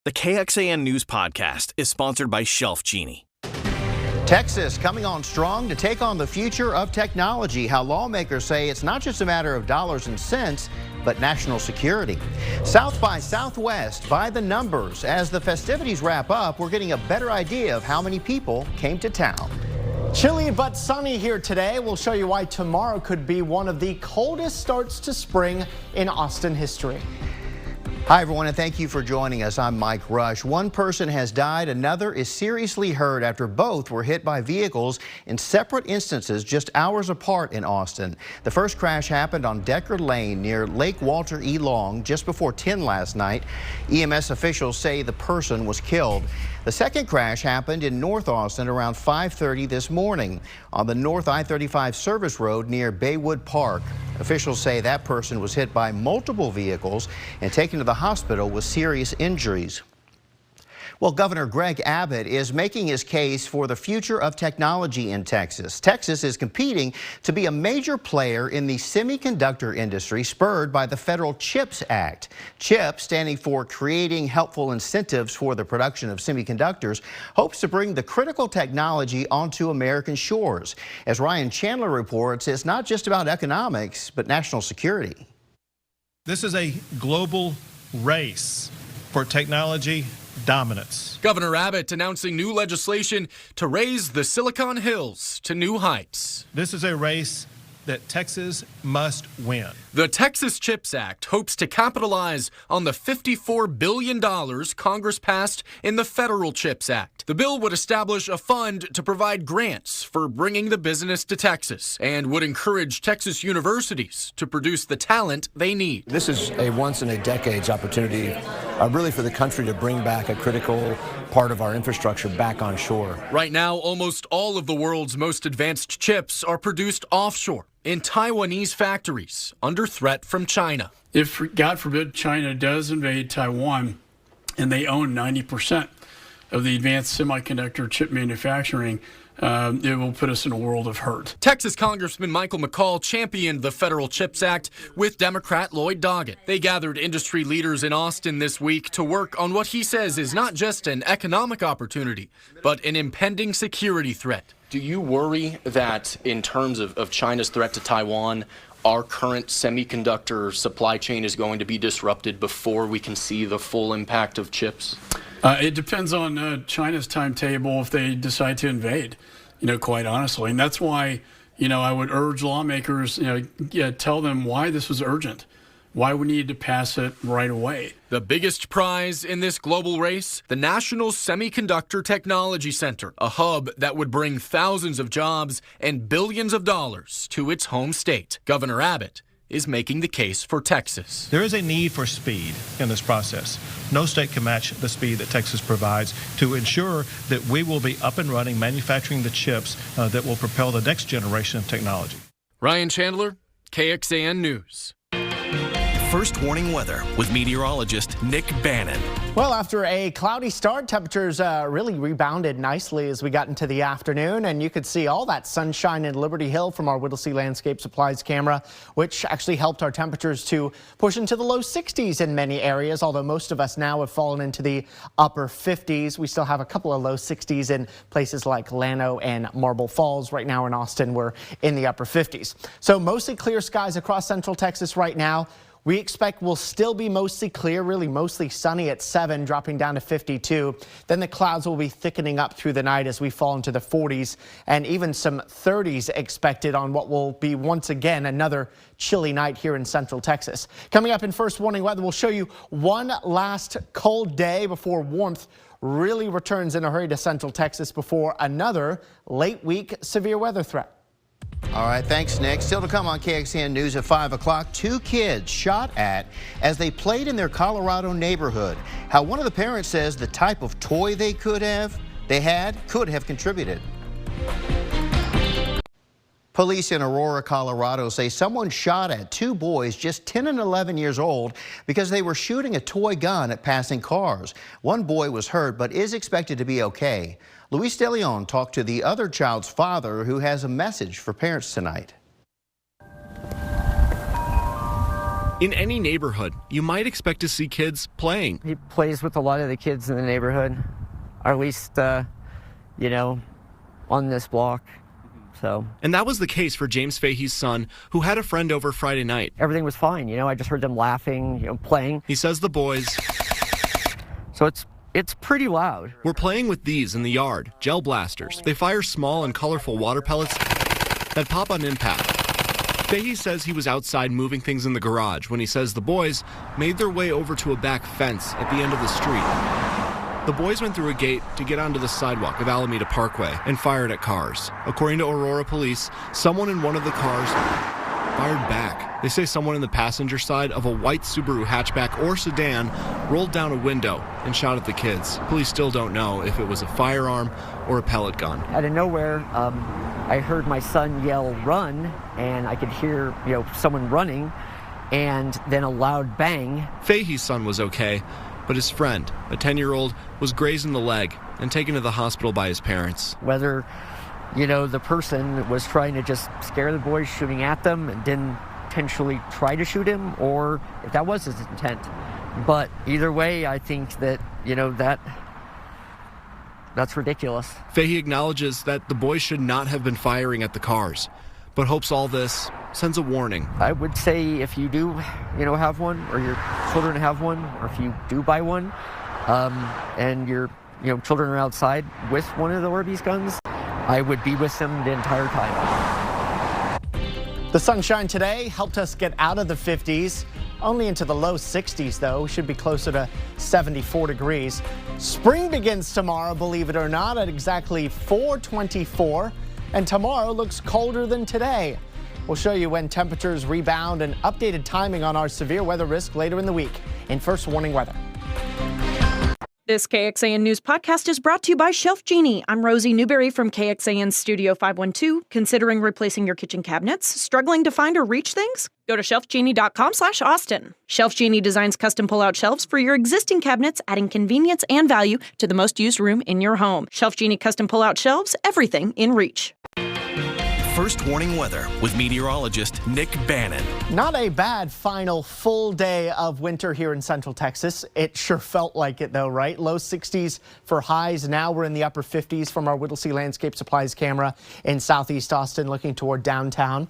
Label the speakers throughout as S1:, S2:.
S1: The KXAN News Podcast is sponsored by Shelf Genie.
S2: Texas coming on strong to take on the future of technology. How lawmakers say it's not just a matter of dollars and cents, but national security. South by Southwest by the numbers. As the festivities wrap up, we're getting a better idea of how many people came to town.
S3: Chilly but sunny here today. We'll show you why tomorrow could be one of the coldest starts to spring in Austin history.
S2: Hi, everyone, and thank you for joining us. I'm Mike Rush. One person has died. Another is seriously hurt after both were hit by vehicles in separate instances just hours apart in Austin. The first crash happened on Decker Lane near Lake Walter E. Long just before 10 last night. EMS officials say the person was killed. The second crash happened in North Austin around 5:30 this morning on the North I-35 service road near Baywood Park. Officials say that person was hit by multiple vehicles and taken to the hospital with serious injuries. Well, Governor Greg Abbott is making his case for the future of technology in Texas. Texas is competing to be a major player in the semiconductor industry, spurred by the Federal CHIPS Act. CHIPS, standing for Creating Helpful Incentives for the Production of Semiconductors, hopes to bring the critical technology onto American shores. As Ryan Chandler reports, it's not just about economics, but national security.
S4: This is a global race for technology dominance.
S5: Governor Abbott announcing new legislation to raise the Silicon Hills to new heights.
S4: This is a race that Texas must win.
S5: The Texas CHIPS Act hopes to capitalize on the $54 billion Congress passed in the Federal CHIPS Act. The bill would establish a fund to provide grants for bringing the business to Texas and would encourage Texas universities to produce the talent they need.
S6: This is a once-in-a-decades opportunity, really for the country to bring back a critical part of our infrastructure back on shore.
S5: Right now, almost all of the world's most advanced chips are produced offshore in Taiwanese factories under threat from China.
S7: If, God forbid, China does invade Taiwan and they own 90% of the advanced semiconductor chip manufacturing, it will put us in a world of hurt.
S5: Texas Congressman Michael McCall championed the Federal CHIPS Act with Democrat Lloyd Doggett. They gathered industry leaders in Austin this week to work on what he says is not just an economic opportunity, but an impending security threat. Do you worry that in terms of China's threat to Taiwan, our current semiconductor supply chain is going to be disrupted before we can see the full impact of chips?
S7: It depends on China's timetable if they decide to invade, quite honestly. And that's why, I would urge lawmakers, tell them why this was urgent, why we needed to pass it right away.
S5: The biggest prize in this global race, the National Semiconductor Technology Center, a hub that would bring thousands of jobs and billions of dollars to its home state. Governor Abbott is making the case for Texas.
S4: There is a need for speed in this process. No state can match the speed that Texas provides to ensure that we will be up and running, manufacturing the chips that will propel the next generation of technology.
S5: Ryan Chandler, KXAN News.
S1: First warning weather with meteorologist Nick Bannon.
S3: Well, after a cloudy start, temperatures really rebounded nicely as we got into the afternoon, and you could see all that sunshine in Liberty Hill from our Whittlesey Landscape Supplies camera, which actually helped our temperatures to push into the low 60s in many areas, although most of us now have fallen into the upper 50s. We still have a couple of low 60s in places like Llano and Marble Falls. Right now in Austin, we're in the upper 50s. So mostly clear skies across central Texas right now. We expect we'll still be mostly clear, really mostly sunny at 7, dropping down to 52. Then the clouds will be thickening up through the night as we fall into the 40s and even some 30s expected on what will be once again another chilly night here in central Texas. Coming up in First Warning Weather, we'll show you one last cold day before warmth really returns in a hurry to central Texas before another late week severe weather threat.
S2: All right, thanks, Nick. Still to come on KXAN News at 5 o'clock, 2 kids shot at as they played in their Colorado neighborhood. How one of the parents says the type of toy they could have contributed. Police in Aurora, Colorado say someone shot at 2 boys just 10 and 11 years old because they were shooting a toy gun at passing cars. One boy was hurt but is expected to be okay. Luis De Leon talked to the other child's father, who has a message for parents tonight.
S8: In any neighborhood, you might expect to see kids playing.
S9: He plays with a lot of the kids in the neighborhood, or at least, on this block. So. And
S8: that was the case for James Fahey's son, who had a friend over Friday night.
S9: Everything was fine, I just heard them laughing, playing.
S8: He says the boys...
S9: So it's pretty loud.
S8: We're playing with these in the yard, gel blasters. They fire small and colorful water pellets that pop on impact. Fahey says he was outside moving things in the garage when he says the boys made their way over to a back fence at the end of the street. The boys went through a gate to get onto the sidewalk of Alameda Parkway and fired at cars. According to Aurora police, someone in one of the cars fired back. They say someone in the passenger side of a white Subaru hatchback or sedan rolled down a window and shot at the kids. Police still don't know if it was a firearm or a pellet gun.
S9: Out of nowhere, I heard my son yell, "Run," and I could hear, someone running, and then a loud bang.
S8: Fahey's son was okay, but his friend, a 10-year-old, was grazed in the leg and taken to the hospital by his parents.
S9: Whether, the person was trying to just scare the boys, shooting at them, and didn't intentionally try to shoot him, or if that was his intent. But either way, I think that, that's ridiculous.
S8: Fahey acknowledges that the boys should not have been firing at the cars, but hopes all this sends a warning.
S9: I would say if you do, have one, or your children have one, or if you do buy one, and your, children are outside with one of the Orbeez guns, I would be with them the entire time.
S3: The sunshine today helped us get out of the 50s, only into the low 60s though. Should be closer to 74 degrees. Spring begins tomorrow, believe it or not, at exactly 4:24, and tomorrow looks colder than today. We'll show you when temperatures rebound and updated timing on our severe weather risk later in the week in First Warning Weather.
S10: This KXAN News podcast is brought to you by Shelf Genie. I'm Rosie Newberry from KXAN Studio 512. Considering replacing your kitchen cabinets? Struggling to find or reach things? Go to shelfgenie.com/Austin. Shelf Genie designs custom pull-out shelves for your existing cabinets, adding convenience and value to the most used room in your home. Shelf Genie custom pull-out shelves, everything in reach.
S1: First Warning Weather with meteorologist Nick Bannon.
S3: Not a bad final full day of winter here in Central Texas. It sure felt like it though, right? Low 60s for highs. Now we're in the upper 50s from our Whittlesey Landscape Supplies camera in Southeast Austin looking toward downtown.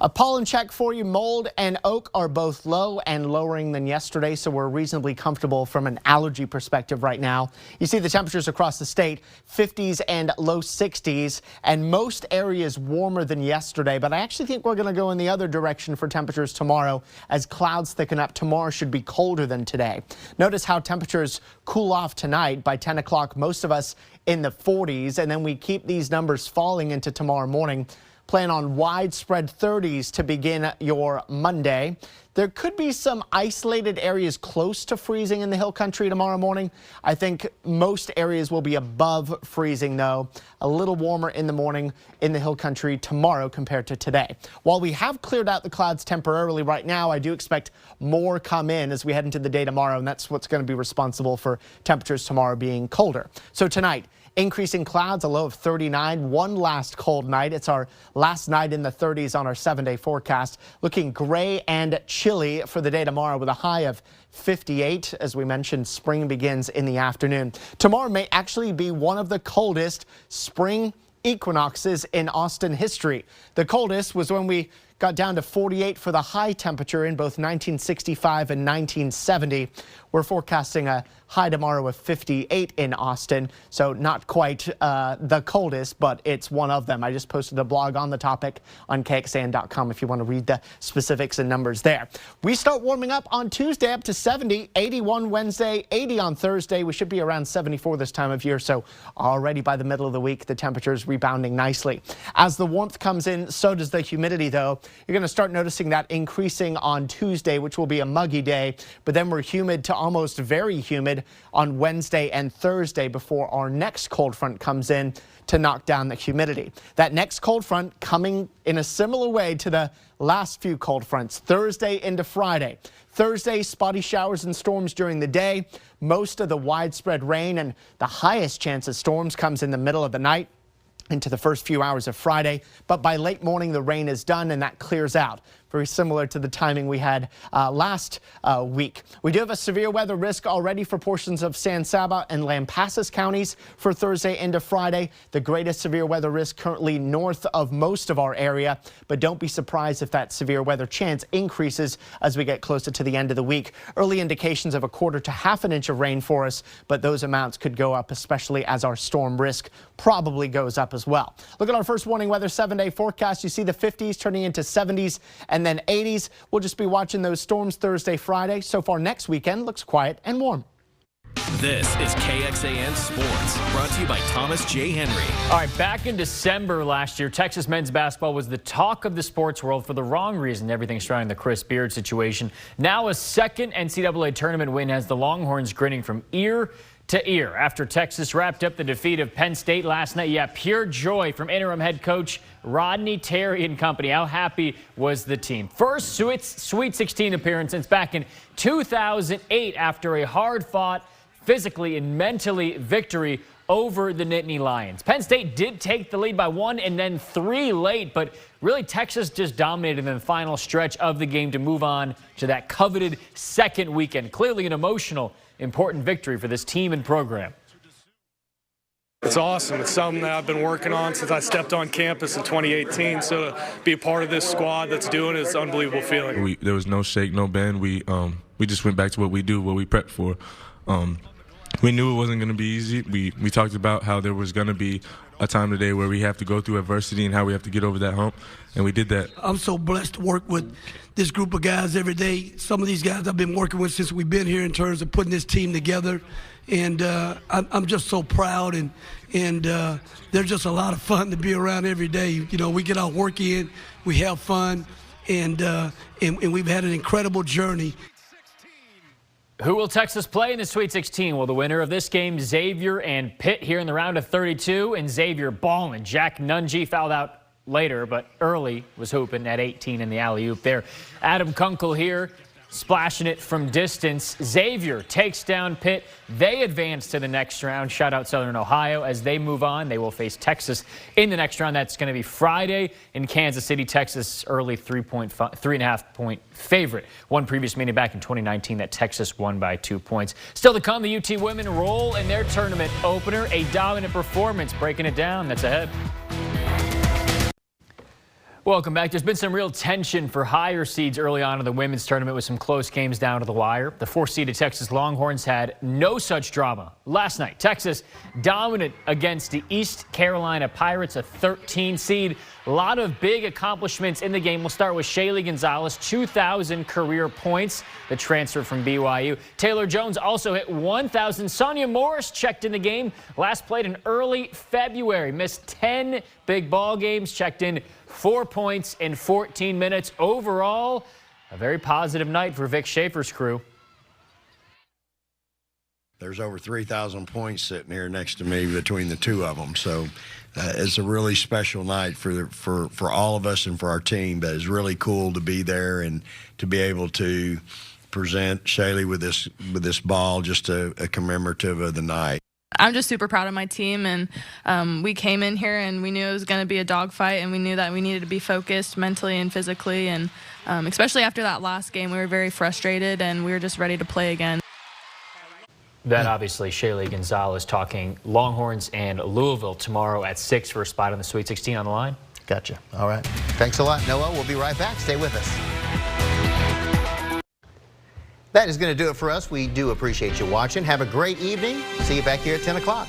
S3: A pollen check for you. Mold and oak are both low and lowering than yesterday, so we're reasonably comfortable from an allergy perspective right now. You see the temperatures across the state, 50s and low 60s, and most areas warmer than yesterday. But I actually think we're going to go in the other direction for temperatures tomorrow. As clouds thicken up, tomorrow should be colder than today. Notice how temperatures cool off tonight. By 10 o'clock, most of us in the 40s, and then we keep these numbers falling into tomorrow morning. Plan on widespread 30s to begin your Monday. There could be some isolated areas close to freezing in the hill country tomorrow morning. I think most areas will be above freezing, though. A little warmer in the morning in the hill country tomorrow compared to today. While we have cleared out the clouds temporarily right now, I do expect more come in as we head into the day tomorrow, and that's what's going to be responsible for temperatures tomorrow being colder. So tonight, increasing clouds, a low of 39, one last cold night. It's our last night in the 30s on our 7-day forecast. Looking gray and chilly for the day tomorrow with a high of 58. As we mentioned, spring begins in the afternoon. Tomorrow may actually be one of the coldest spring equinoxes in Austin history. The coldest was when we got down to 48 for the high temperature in both 1965 and 1970. We're forecasting a high tomorrow of 58 in Austin, so not quite the coldest, but it's one of them. I just posted a blog on the topic on KXAN.com if you want to read the specifics and numbers there. We start warming up on Tuesday up to 70, 81 Wednesday, 80 on Thursday. We should be around 74 this time of year, so already by the middle of the week, the temperature's rebounding nicely. As the warmth comes in, so does the humidity, though. You're going to start noticing that increasing on Tuesday, which will be a muggy day, but then we're humid to almost very humid on Wednesday and Thursday before our next cold front comes in to knock down the humidity. That next cold front coming in a similar way to the last few cold fronts, Thursday into Friday. Thursday, spotty showers and storms during the day. Most of the widespread rain and the highest chance of storms comes in the middle of the night into the first few hours of Friday, but by late morning the rain is done and that clears out. very similar to the timing we had last week. We do have a severe weather risk already for portions of San Saba and Lampasas counties for Thursday into Friday. The greatest severe weather risk currently north of most of our area, but don't be surprised if that severe weather chance increases as we get closer to the end of the week. Early indications of a quarter to half an inch of rain for us, but those amounts could go up, especially as our storm risk probably goes up as well. Look at our first warning weather 7-day forecast. You see the 50s turning into 70s and then 80s. We'll just be watching those storms Thursday, Friday. So far next weekend looks quiet and warm.
S1: This is KXAN Sports, brought to you by Thomas J. Henry.
S11: All right, back in December last year, Texas men's basketball was the talk of the sports world for the wrong reason. Everything surrounding the Chris Beard situation. Now a second NCAA tournament win has the Longhorns grinning from ear to ear. After Texas wrapped up the defeat of Penn State last night, yeah, pure joy from interim head coach Rodney Terry and company. How happy was the team? First Sweet 16 appearance since back in 2008 after a hard-fought, physically and mentally victory over the Nittany Lions. Penn State did take the lead by 1 and then 3 late, but really Texas just dominated in the final stretch of the game to move on to that coveted second weekend. Clearly an emotional, important victory for this team and program.
S12: It's awesome. It's something that I've been working on since I stepped on campus in 2018. So to be a part of this squad that's doing it is an unbelievable feeling.
S13: There was no shake, no bend. We just went back to what we do, what we prepped for. We knew it wasn't going to be easy. We talked about how there was going to be a time today where we have to go through adversity and how we have to get over that hump, and we did that.
S14: I'm so blessed to work with this group of guys every day. Some of these guys I've been working with since we've been here in terms of putting this team together, and I'm just so proud, and they're just a lot of fun to be around every day. You know, we get our work in, we have fun, and we've had an incredible journey.
S11: Who will Texas play in the Sweet 16? Well, the winner of this game, Xavier and Pitt here in the round of 32, and Xavier balling. Jack Nunge fouled out later, but early was hooping at 18 in the alley-oop there. Adam Kunkel here, splashing it from distance. Xavier takes down Pitt. They advance to the next round. Shout out Southern Ohio. As they move on, they will face Texas in the next round. That's going to be Friday in Kansas City. Texas early 3.5 point favorite. One previous meeting back in 2019 that Texas won by 2 points. Still to come, the UT women roll in their tournament opener. A dominant performance. Breaking it down. That's ahead. Welcome back. There's been some real tension for higher seeds early on in the women's tournament with some close games down to the wire. The 4th-seeded Texas Longhorns had no such drama last night. Texas dominant against the East Carolina Pirates, a 13 seed. A lot of big accomplishments in the game. We'll start with Shaylee Gonzalez, 2,000 career points, the transfer from BYU. Taylor Jones also hit 1,000. Sonia Morris checked in the game. Last played in early February. Missed 10 big ball games. Checked in 4 points in 14 minutes. Overall, a very positive night for Vic Schaefer's crew.
S15: There's over 3,000 points sitting here next to me between the two of them. So it's a really special night for all of us and for our team. But it's really cool to be there and to be able to present Shaylee with this ball, just a commemorative of the night.
S16: I'm just super proud of my team, and we came in here and we knew it was going to be a dogfight, and we knew that we needed to be focused mentally and physically, and especially after that last game, we were very frustrated and we were just ready to play again.
S11: Then obviously Shaylee Gonzalez talking Longhorns and Louisville tomorrow at 6 for a spot on the Sweet 16 on the line.
S2: Gotcha. All right. Thanks a lot, Noah. We'll be right back. Stay with us. That is going to do it for us. We do appreciate you watching. Have a great evening. See you back here at 10 o'clock.